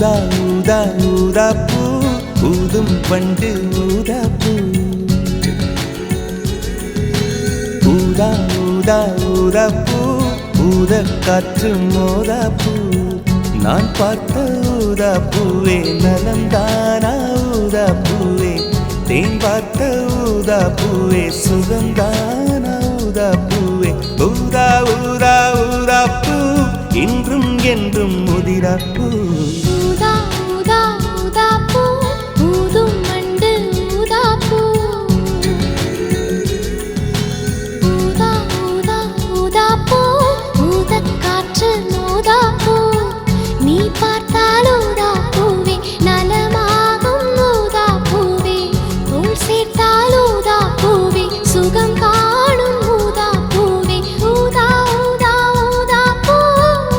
ஊதா ஊதா ஊதா பூ ஊதும் பண்டு ஊதா பூ ஊதா ஊதா ஊதா பூ ஊத காற்று மோதா பூ நான் பார்த்த ஊதா பூவே நலந்தானா ஊதா பூவே தேன் பார்த்த ஊதா பூவே சுகந்தானா ஊதா பூவே ஊதா ஊதா ஊதா பூ இன்றும் என்றும் முதிரா பூ ஊதா ஊதா ஊதா பூ ஊதும் மண்டு ஊதா பூ ஊதா ஊதா ஊதா பூ ஊதக் காற்று மோதா பூ நீ பார்த்தால் ஊதா பூவே நலமாகும் ஊதா பூவே உள் சேர்த்தால் ஊதா பூவே சுகம் காணும் ஊதா பூவே ஊதா ஊதா ஊதா பூ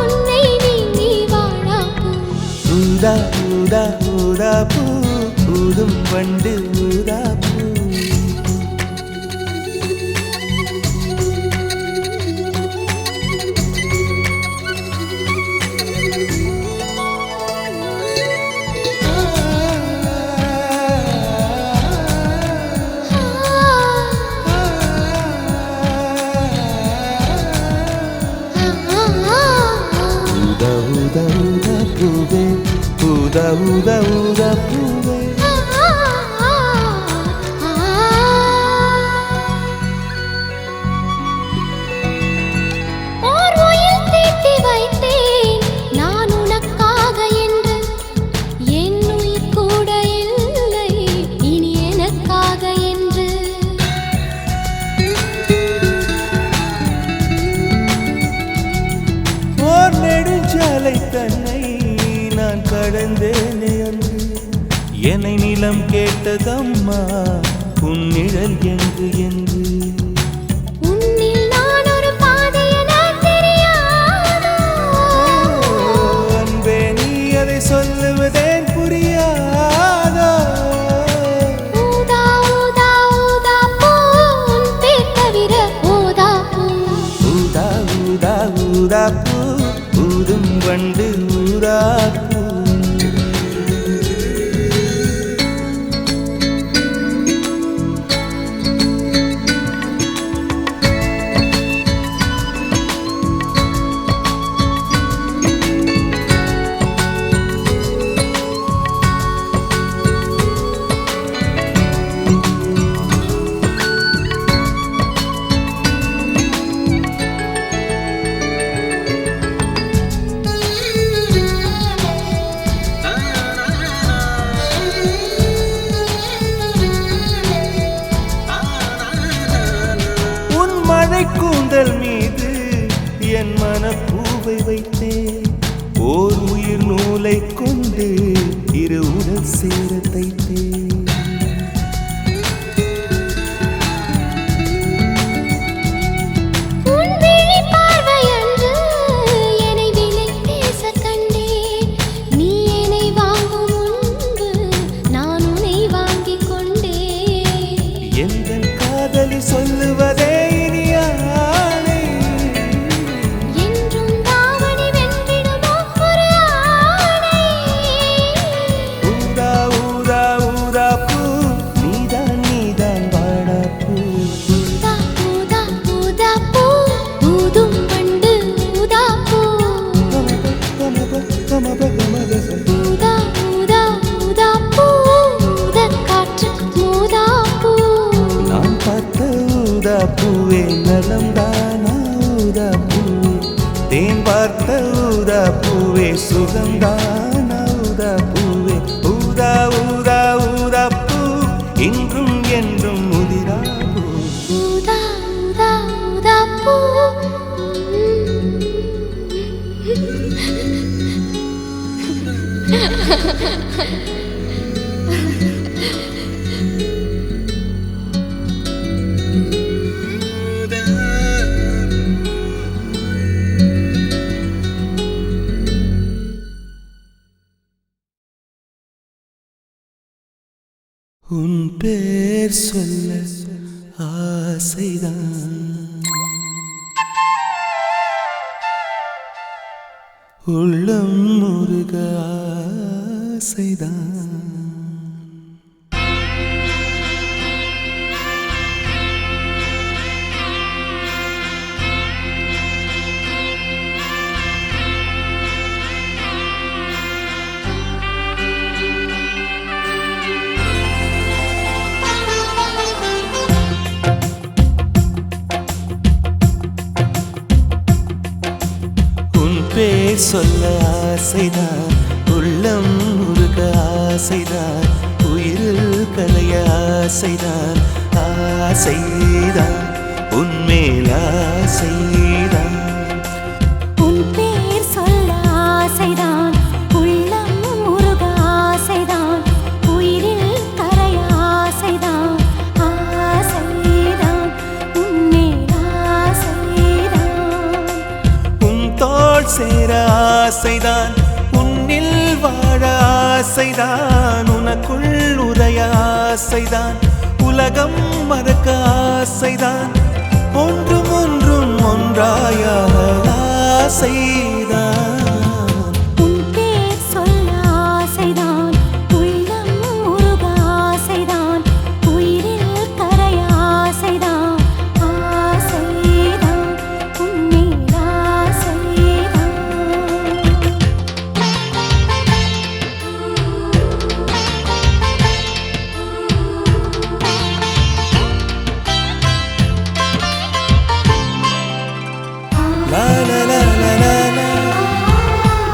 உன்னை நீங்கி வாழா பூ ஊதா ஊதா ஊதா பூ ஊதும் பண்டு ஊதா பூ ஊதா ஊதா ஊதா பூவே ஊதா ஊதா ஊதா பூவே ஓர் உயிர் தீட்டி வைத்தேன் நான் உனக்காக என்று என் உயிர் கூட இல்லை இனி எனக்காக என்று ஓர் நெடுஞ்சாலை தன்னை நான் கடந்தேனே அன்று என்னை நிலம் கேட்டதம்மா உன் நிழல் எங்கு என்று உன்னில் நான் ஒரு பாதை என தெரியாதோ அன்பே நீ அதை சொல்லுவதேன் புரியாதோ ஊதா ஊதா ஊதா பூ உன் பேர் தவிர ஊதா பூ ஊதா ஊதா ஊதா பூ ஊதும் வண்டு ஊதா பூ உன் மழை கூந்தல் மீது என் மனப்பூவை வைத்தேன் ஓர் உயிர் நூலை கொண்டு இரு உடல் சேர தைத்தேன் உன் விழி பார்வையன்று என்னை விலை பேச கண்டேன் நீ என்னை வாங்கும் முன்பு நான் உன்னை வாங்கிக் கொண்டேன் எங்கள் காதலி சொல்லுவதே இனி ஆணை என்றும் தாவணி வென்றிடுமோ ஒரு ஆணை ஊதா ஊதா ஊதா பூ நீதான் நீதான் வாடா பூ ஊதா ஊதா ஊதா பூ ஊதும் வண்டு ஊதா பூ ஊதா ஊதா ஊதா பூ ஊதக் காற்று மோதா பூ நான் பார்த்த ஊதா பூவே நலம்தானா ஊதா பூவே தேன் பார்த்த ஊதா பூவே சுகந்தானா ஊதா பூவே ஊதா ஊதா ஊதா பூ இன்றும் என்றும் முதிரா பூ ஊதா ஊதா ஊதா பூ உன் பேர் சொல்ல ஆசைதான் உள்ளம் முருக ஆசைதான். பேர் சொல்ல ஆசைதான், உள்ளம் முருக ஆசைதான், உயிரில் கலைய ஆசைதான், ஆசைதான் உன்மேல் ஆசைதான். உன் பேர் சொல்ல ஆசைதான், உள்ளம் முருக ஆசைதான், உயிரில் கரைய ஆசைதான், ஆசைதான் உன்மேல் ஆசைதான். உன் தோள் சேர ஆசைதான், உன்னில் வாழ ஆசைதான், உனக்குள் உதய ஆசைதான், உலகம் மறக்க ஆசைதான், ஒன்றும் ஒன்றும் ஒன்றாயாக ஆசைதான். உன் பேர் சொல்ல ஆசைதான், உள்ளம் முருக ஆசைதான், உயிரில் கரைய ஆசைதான், ஆசைதான் உன்மேல் ஆசைதான். La la la la la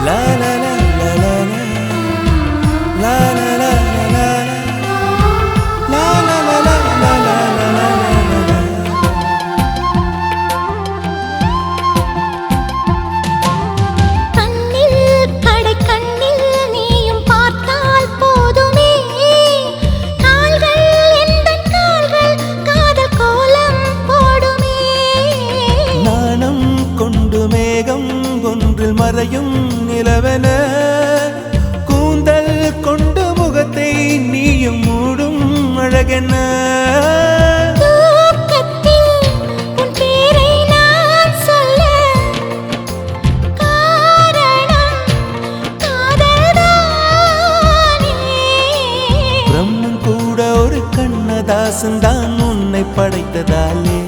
la la la la la la la la la la la கண்ணில் கடை கண்ணில் நீயும் பார்த்தால் போதுமே, கால்கள் எந்தன் கால்கள் காதல் கோலம் போடுமே. நாணம் கொண்டு மேகம் ஒன்றில் மறையும் நிலவென, கூந்தல் கொண்டு முகத்தை நீயும் மூடும் அழகென. தூக்கத்தில் உன் பேரை நான் சொல்ல காரணம் காதல்தானே. பிரம்மன் கூட ஒரு கண்ணதாசன் தான் உன்னை படைத்ததாலே.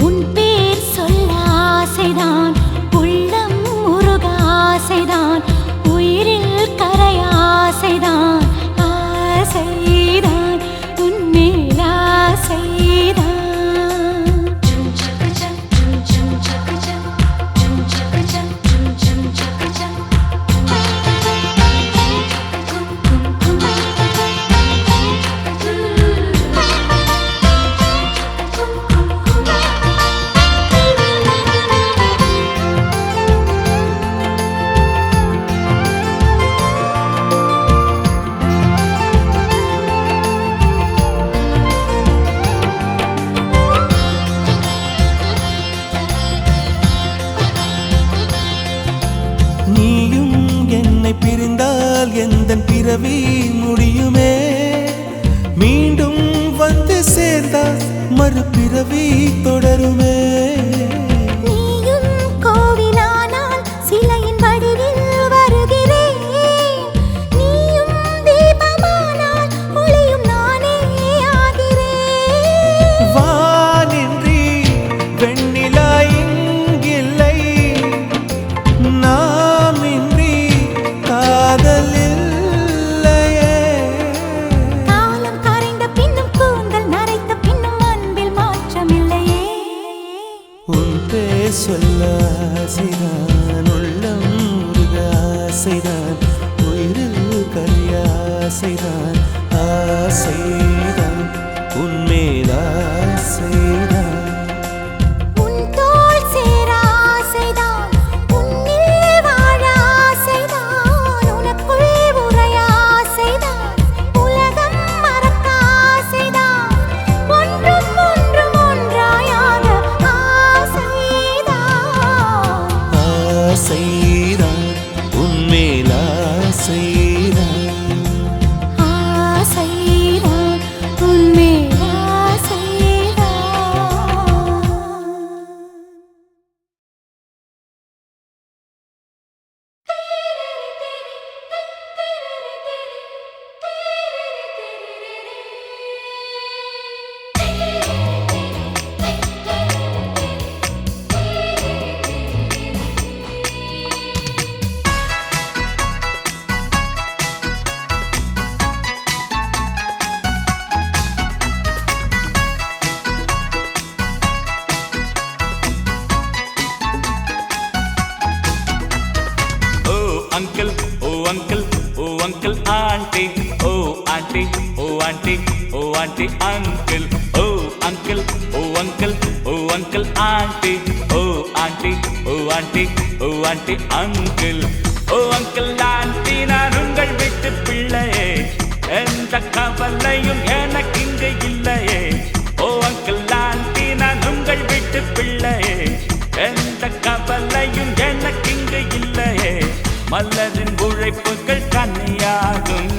உன் பேர் சொல்ல ஆசைதான், உள்ளம் முருக ஆசைதான், உயிரில் கரைய ஆசைதான், ஆசைதான் உன்மேல் ஆசைதான். நீயும் என்னை பிரிந்தால் எந்தன் பிறவி முடியுமே, மீண்டும் வந்து சேர்ந்தால் மறுபிறவி தொடருமே. நீயும் கோவிலானால் சிலையின் வடிவில் வருகிறேன், நீயும் தீபமானால் ஒளியும் நானே ஆகிறேன். வானின்றி வெண்ணிலா இங்கில்லை, நாமின்றி காதல் இல்லையே. காலம் கரைந்த பின்னும் கூந்தல் நரைத்த பின்னும் அன்பில் மாற்றமில்லையே. உன் பேர் சொல்ல ஆசைதான், உள்ளம் முருக ஆசைதான், உயிரில் கரிய ஆசைதான், ஆசைதான் உன்மேல் ஆசைதான். உன் தோள் சேர ஆசைதான், உன்னில் வாழ ஆசைதான், உனக்குள் உறைய ஆசைதான், உலகம் மறக்க ஆசைதான், ஒன்றும் ஒன்றும் ஒன்றாயாக ஆசைதான். ஆசைதான் உன்மேல் ஆசைதான். ஆசைதான் உன்மேல் ஆசைதான். auntie, oh auntie, oh auntie, uncle, oh uncle, oh uncle, oh uncle, auntie, oh auntie, oh auntie, oh auntie, uncle, oh uncle, auntie, நான் உங்கள் வீட்டு பிள்ளையே, எந்த கவலையும் எனக்கு இங்கு இல்லையே. ஓ அங்கிள் ஆண்டி, நான் உங்கள் வீட்டு பிள்ளையே, எந்த கவலையும் எனக்கு இங்கு இல்லையே. மலரின் உழைப்புகள் கன்னியாகும்,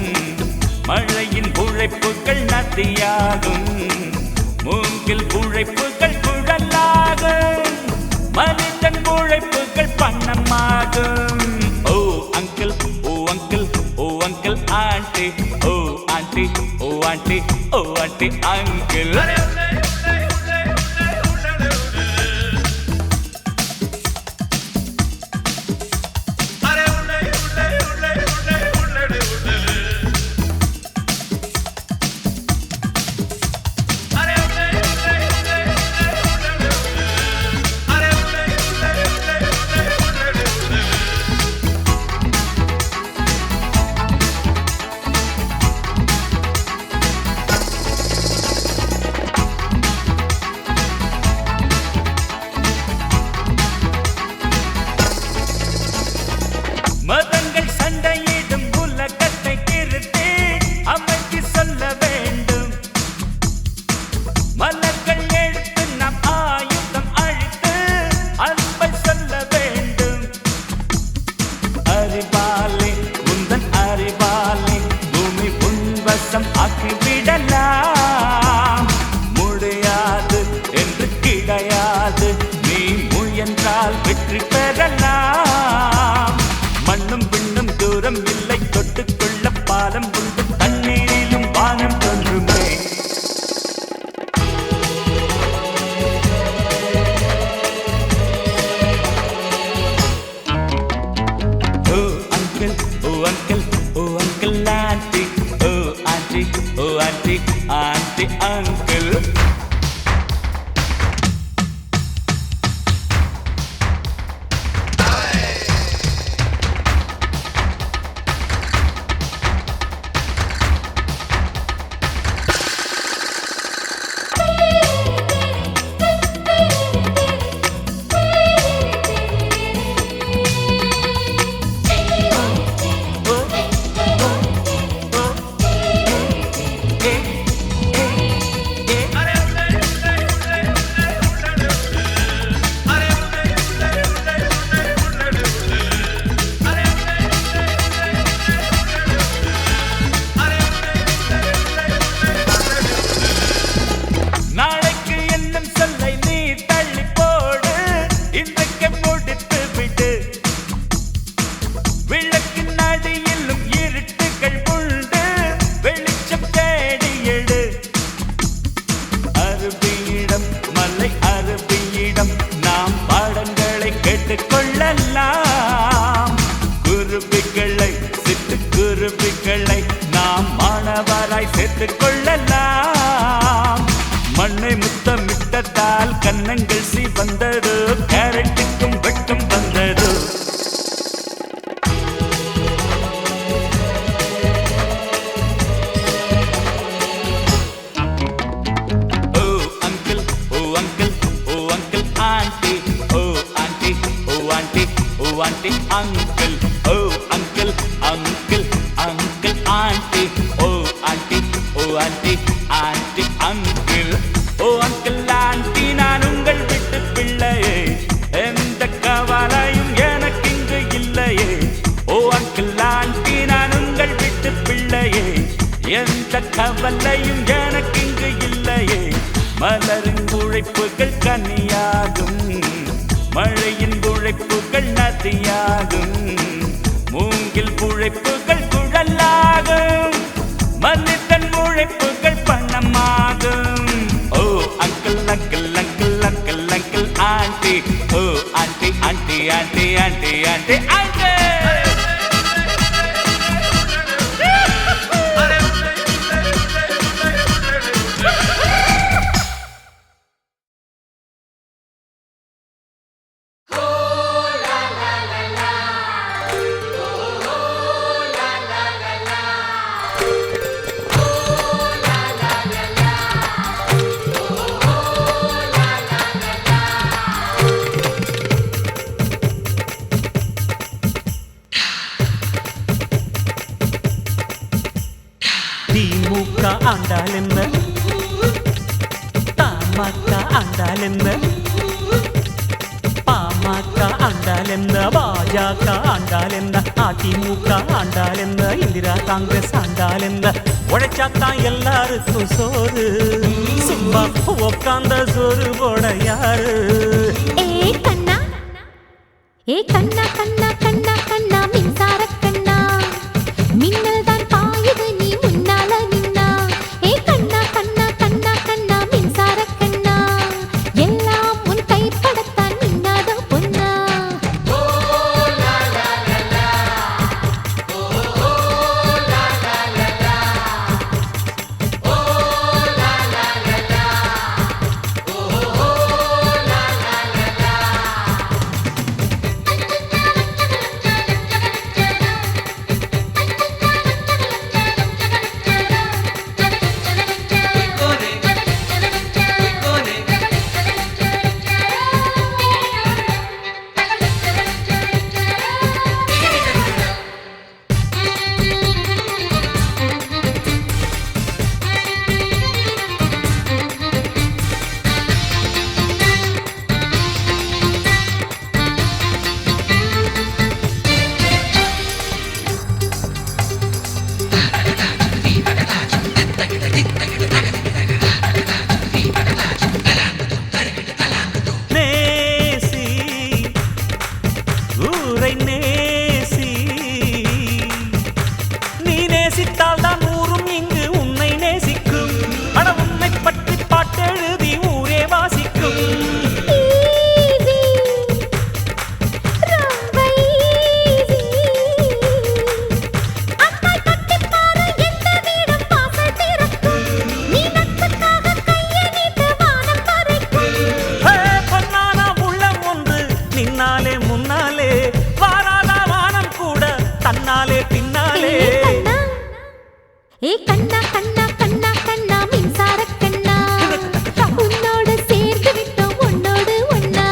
மழையின் உழைப்புகள் நதியாகும், மூங்கில் உழைப்புகள் குழலாகும், மனிதன் உழைப்புகள் பணமாகும். Oh uncle, oh uncle, oh uncle aunty, oh aunty, oh aunty, oh aunty uncle. மதங்கள் சண்டையிடும் உலகத்தை திருத்தி அமைதி சொல்ல வேண்டும். மலர்கள் எடுத்து நம் ஆயுதம் அழித்து அன்பை சொல்ல வேண்டும். அறிவாலே உந்தன் அறிவாலே பூமி உன்வசம் ஆக்கிவிடலாம். முடியாது என்று கிடையாது, நீ முயன்றால் வெற்றி பெறலாம். மண்ணும் பின்னும் தூரம் இல்லை, தொட்டுக்கொள்ள பாலம் உண்டு, தண்ணீரிலும் வானம் தோன்றுமே. Oh uncle, oh uncle, oh uncle aunty, oh aunty, oh aunty, aunty uncle. நாளைக்கு என்னும் சொல்லை நீ தள்ளி போடு, இன்றைக்கு முடித்து விடு. விளக்கின் அடியிலும் இருட்டுகள் உண்டு, வெளிச்சம் தேடி எடு. அருவியிடம் மலை அருவியிடம் நாம் பாடங்களை கேட்டுக்கொள்ளலாம். குருவிகளை சிட்டு குருவிகளை நாம் மாணவராய் சேர்த்துக் கொள்ளலாம். மண்ணை முத்தமிட்டதால் கன்னங்கள் சிவந்தது, கேரட்டுக்கும் வெட்கம் வந்தது. ஓ uncle, oh uncle, oh uncle aunty, oh aunty, oh aunty, oh aunty uncle, oh uncle, uncle, uncle aunty, oh aunty, oh aunty, aunty uncle. Oh uncle aunty, நான் உங்கள் வீட்டு பிள்ளையே, எந்த கவலையும் எனக்கு இங்கு இல்லையே. ஓ அங்கிள் ஆண்டி, நான் உங்கள் வீட்டு பிள்ளையே, எந்த கவலையும் எனக்கு இங்கு இல்லையே. மலரின் உழைப்புகள் கன்னியாகும், மழையின் உழைப்புகள் நதியாகும், மூங்கில் உழைப்புகள் குழலாகும், மனிதன் உழைப்புகள் பணமாகும். Oh uncle, uncle, uncle, uncle, uncle aunty, oh aunty, aunty, aunty, aunty, aunty uncle. Oh PMK ஆண்டால் என்ன, பாமக ஆண்டால் என்ன, பாஜக ஆண்டால் என்ன, அதிமுக ஆண்டால் என்ன, இந்திரா காங்கிரஸ் ஆண்டால் என்ன, உழைச்சாத்தான் எல்லாருக்கும் சோறு, சும்மா உக்காந்த சோறு போட யாரு? ஏ கண்ணா, ஏ கண்ணா கண்ணா கண்ணா கண்ணா மின்சார கண்ணா, மின்னல் தான் பாயுது நீ முன்னால நின்னா. ஏ கண்ணா கண்ணா கண்ணா கண்ணா மின்சார கண்ணா, எல்லாம் உன் கைப்படத்தான் மின்னாத பொன்னா. நேசி ஊரை நேசி, நீ நேசித்தால் தான் ஊரும் இங்கு உன்னை நேசிக்கும். அட உன்னை பற்றி பாட்டெழுதி ஊரே வாசிக்கும். ஈஸி, ரொம்ப ஈஸி. அம்மாய் கட்டிப் பாரு எந்த வீடும் வாசல் திறக்கும். நீ நட்புக்காக கையை நீட்டு வானம் வரைக்கும். ஹே, பொன்னான உள்ளம் ஒன்று நின்னாலே முன்னாலே, வாராத வானம் கூட தன்னாலே பின்னாலே. ஏ கண்ணா கண்ணா கண்ணா கண்ணா மின்சார கண்ணா, உன்னோடு சேர்ந்து விட்டோம் உன்னோடு ஒன்னா.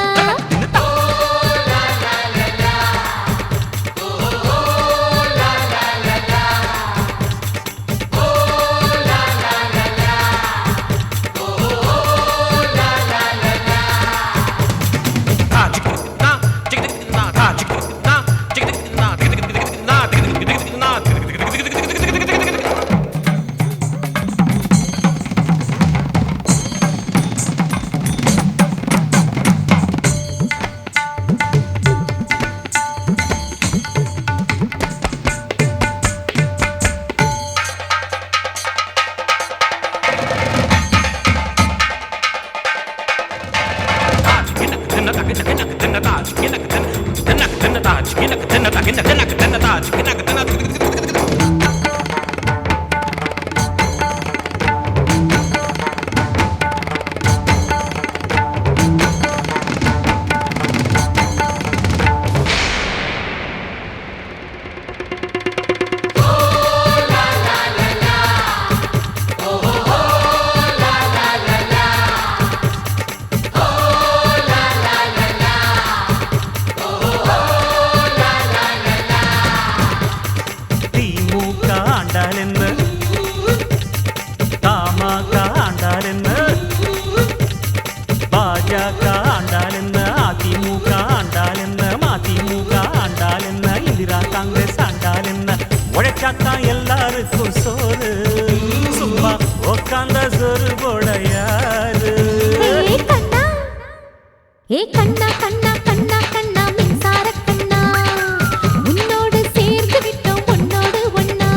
திமுக ஆண்டால் என்ன, தமாக ஆண்டால் என்ன, பாஜக ஆண்டால் என்ன, அதிமுக ஆண்டால் என்ன, மதிமுக ஆண்டால் என்ன, இந்திரா காங்கிரஸ் ஆண்டால் என்ன, உழைச்சாத்தான் எல்லாருக்கும் சோறு, சும்மா உக்காந்த சோறு போட யாரு? ஏ கண்ணா, ஏ கண்ணா கண்ணா கண்ணா கண்ணா மின்சார கண்ணா, உன்னோடு சேர்ந்து விட்டோம் உன்னோடு ஒன்னா.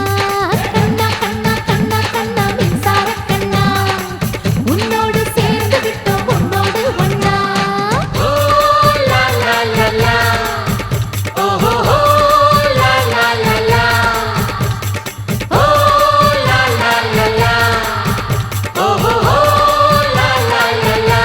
கண்ணா கண்ணா கண்ணா கண்ணா மின்சார கண்ணா, உன்னோடு சேர்ந்து விட்டோம் உன்னோடு ஒன்னா. ஓ லா லா லா லா, ஓ ஹோ ஹோ லா லா லா லா, ஓ லா லா லா லா, ஓ ஹோ ஹோ லா லா லா லா.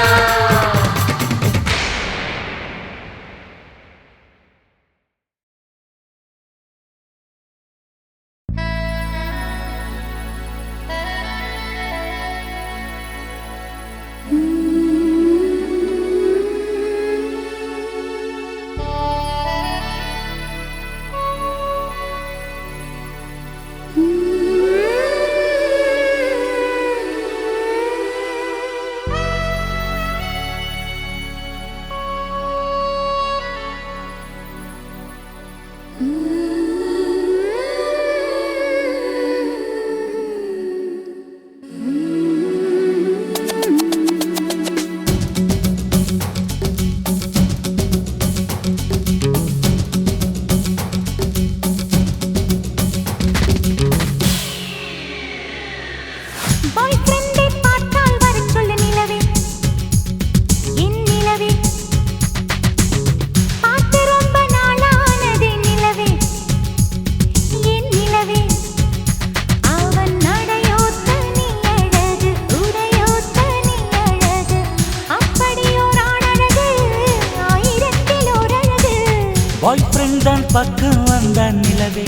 ஃப்ரெண்ட் தான் பக்கம் வந்தான் நிலவே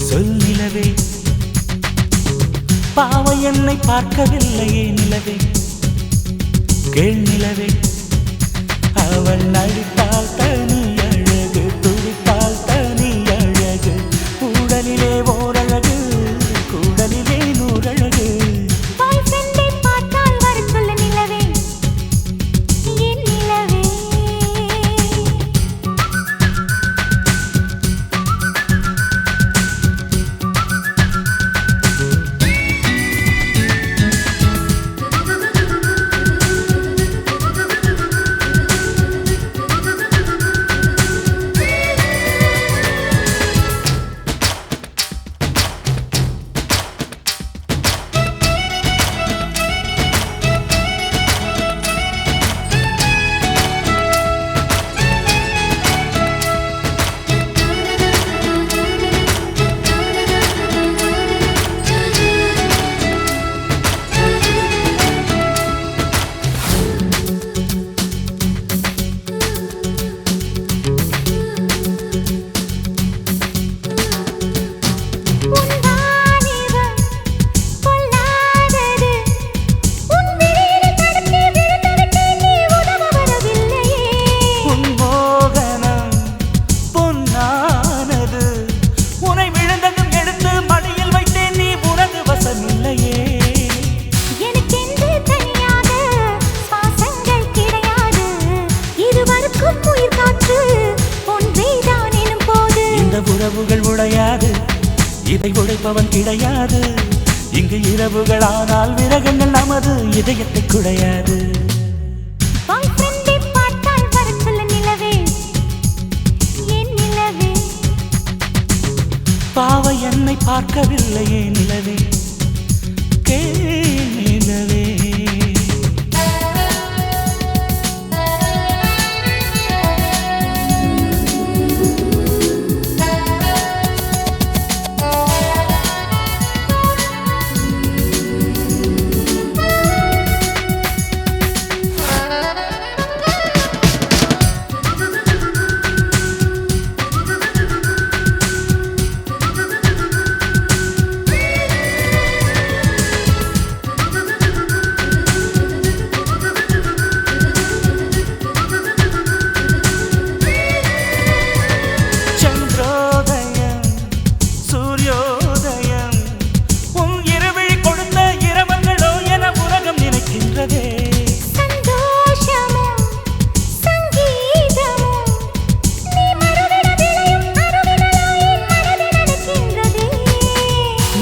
சொல் நிலவே பாவை என்னை பார்க்கவில்லையே நிலவே கேள் நிலவே அவள் நடித்தால் தனி அழகு துடித்தால் தனி அழகு கூடலிலே ஓரழகு கூடலிலே நூறழகு உறவுகள் உடையாது இதை உடைப்பவன் கிடையாது இங்கு இரவுகளானால் விரகங்கள் நமது இதயத்தை குடையாது பாவை என்னை பார்க்கவில்லையே நிலவே கேள் நிலவே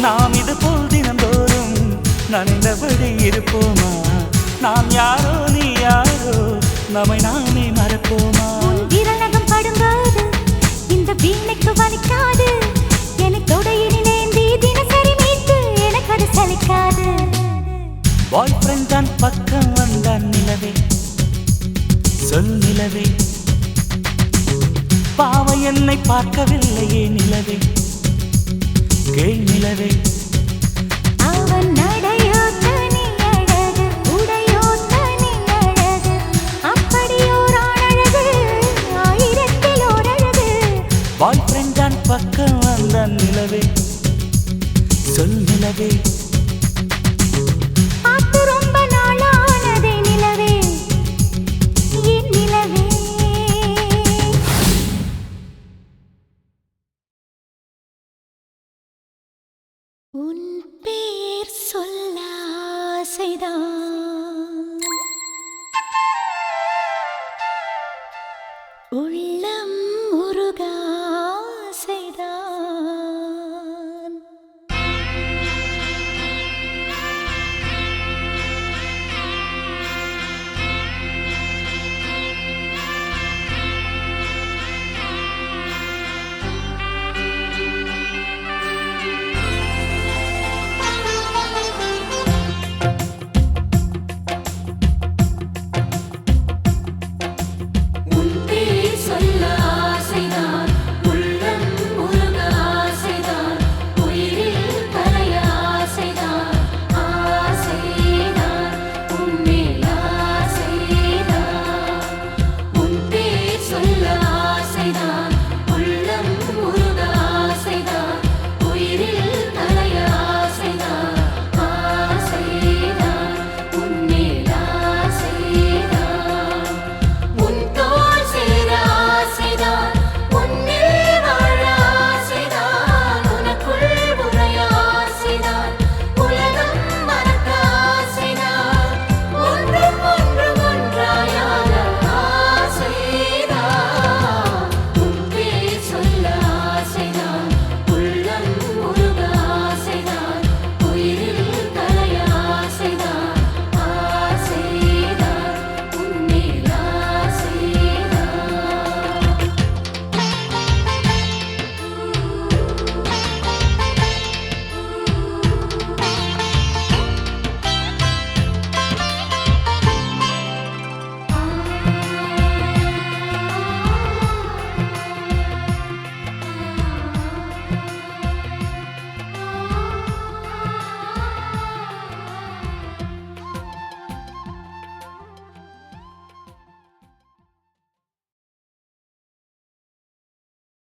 நாம் இது போல் தினந்தோறும் நனைந்தபடி இருப்போமா நாம் யாரோ நீ யாரோ நம்மை நாமே மறப்போமா விரலகம் படும்போது இந்த வீணைக்கு வலிக்காது எனக்கு தொடையினேந்தி தினசரி மீட்டு எனக்கு அது சலிக்காது பாய் ஃப்ரெண்ட் தான் பக்கம் வந்தான் நிலவே சொல் நிலவே பாவை என்னை பார்க்கவில்லையே நிலவே கேள் நிலவே